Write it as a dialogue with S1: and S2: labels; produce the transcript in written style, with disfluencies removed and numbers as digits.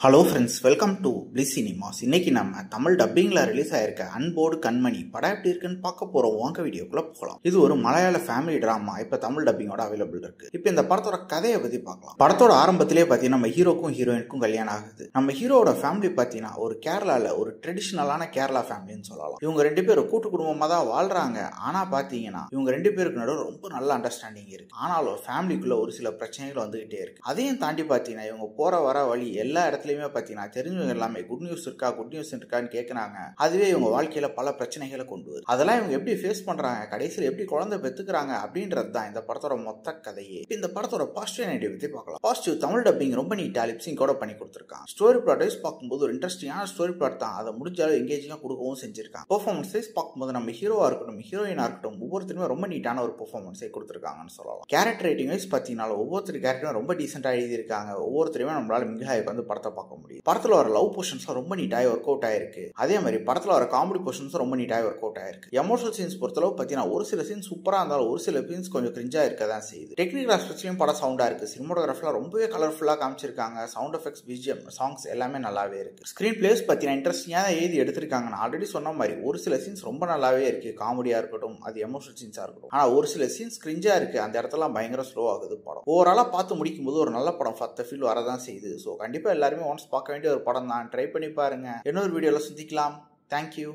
S1: Hello friends, welcome to bliss cinemas. இன்னைக்கு நம்ம Tamil டப்பிங்ல release ஆயிருக்க அன்போடு கண்மணி படம் எப்படி இருக்குன்னு பார்க்க போறோம். வாங்க வீடியோக்குள்ள போகலாம். இது ஒரு மலையாள ஃபேமிலி டிராமா. இப்ப தமிழ் டப்பிங்கோட அவைலபிள் இருக்கு. இப்ப இந்த படத்தோட கதையை பத்தி பார்க்கலாம். படத்தோட ஆரம்பத்திலே பாத்தீங்கன்னா நம்ம ஹீரோக்கும் ஹீரோயினுக்கும் கல்யாணம் ஆகுது. நம்ம ஹீரோட ஃபேமிலி பாத்தீங்கன்னா ஒரு கேரளால ஒரு ட்ரெடிஷனலான கேரளா ஃபேமிலின்னு சொல்லலாம். இவங்க ரெண்டு பேரும் கூட்டு குடும்பமா தான் வாழ்றாங்க. ஆனா பாத்தீங்கன்னா இவங்க ரெண்டு பேருக்கு நடுவில் ரொம்ப நல்ல அண்டர்ஸ்டாண்டிங் இருக்கு. ஆனாலும் ஃபேமிலிக்குள்ள ஒரு சில பிரச்சனைகள் வந்துகிட்டே இருக்கு. அதையும் தாண்டி பாத்தீங்கன்னா இவங்க போற வர வழி எல்லா இடத்துலயுமே பாத்தீங்கன்னா தெரிஞ்சவங்க எல்லாமே குட் நியூஸ் இருக்கான்னு கேட்கறாங்க. அதுவே இவங்க வாழ்க்கையில பல பிரச்சனைகளை கொண்டு வருது. அதெல்லாம் இவங்க எப்படி ஃபேஸ் பண்றாங்க, கடைசியில் எப்படி குழந்தை பெத்துக்கிறாங்க அப்படின்றது தான் இந்த படத்தோட மொத்த கதையே. இந்த படத்தோட பாசிட்டிவ் நெகட்டிவ் பத்தி பார்க்கலாம். பாசிட்டிவ், தமிழ் டப்பிங் ரொம்ப நீட்டா லிப்சிங் கூட பண்ணி கொடுத்திருக்காங்க. ஸ்டோரி பிளாட் வைஸ் பார்க்கும்போது ஒரு இன்ட்ரெஸ்டிங்கான ஸ்டோரி பிளாட் தான். அதை முடிஞ்சாலும் எங்கேஜிங்கா கொடுக்கவும் செஞ்சிருக்காங்க. பெர்ஃபார்மன்ஸ் வைஸ் பார்க்கும்போது நம்ம ஹீரோவா இருக்கட்டும் ஹீரோயினா இருக்கட்டும் ஒவ்வொருத்தருமே ரொம்ப நீட்டான ஒரு பெர்ஃபார்மன்ஸை கொடுத்திருக்காங்கன்னு சொல்லலாம். கேரக்டர் ரேட்டிங் வைஸ் பார்த்தீங்கன்னா ஒவ்வொருத்தர் கேரக்டரும் ரொம்ப டீசென்டா எழுதியிருக்காங்க. ஒவ்வொருத்தருமே நம்மளால மிகாய் வந்து படத்தை பார்க்க முடியும். படத்துல வர லவ் போர்ஷன்ஸ் ரொம்ப நீட்டாக ஒர்க் அவுட் ஆயிருக்கு. அதே மாதிரி படத்துல வர காமெடி போர்ஷன்ஸ் ரொம்ப நீட்டாக ஒர்க் அவுட் ஆயிருக்கு. எமோஷனல் சீன்ஸ் பொறுத்தளவு பார்த்தீங்கன்னா ஒரு சில சீன்ஸ் சூப்பரா இருந்தாலும் ஒரு சில சீன்ஸ் கொஞ்சம் கிரிஞ்சா இருக்க தான் செய்யுது. டெக்னிக்கல் ஆஸ்பெக்ட்லயும் படம் சவுண்டா இருக்கு. சினிமோட்டோகிராஃபில ரொம்பவே கலர்ஃபுல்லா காமிச்சிருக்காங்க. சவுண்ட் எஃபெக்ட்ஸ், பிஜிஎம், சாங்ஸ் எல்லாமே நல்லாவே இருக்கு. ஸ்கிரீன் பிளேஸ் பார்த்தீங்கன்னா இன்ட்ரெஸ்டிங்கா தான் எழுதி எடுத்திருக்காங்க. நான் ஆல்ரெடி சொன்ன மாதிரி ஒரு சில சீன்ஸ் ரொம்ப நல்லாவே இருக்கு. காமெடியா இருக்கட்டும், அது எமோஷனல் சீன்ஸா இருக்கட்டும். ஆனா ஒரு சில சீன்ஸ் கிரிஞ்சா இருக்கு. அந்த இடத்துல பயங்கர ஸ்லோ ஆகுது படம். ஓவராலா பார்த்து முடிக்கும் போது ஒரு நல்ல படம் ஃபர்ஸ்ட் ஃபீல் வரதான் செய்யுது. ஸோ கண்டிப்பா எல்லாருமே ஒன்ஸ் பார்க்க வேண்டிய ஒரு படம் தான். ட்ரை பண்ணி பாருங்க. இன்னொரு வீடியோல சந்திக்கலாம். தேங்க்யூ.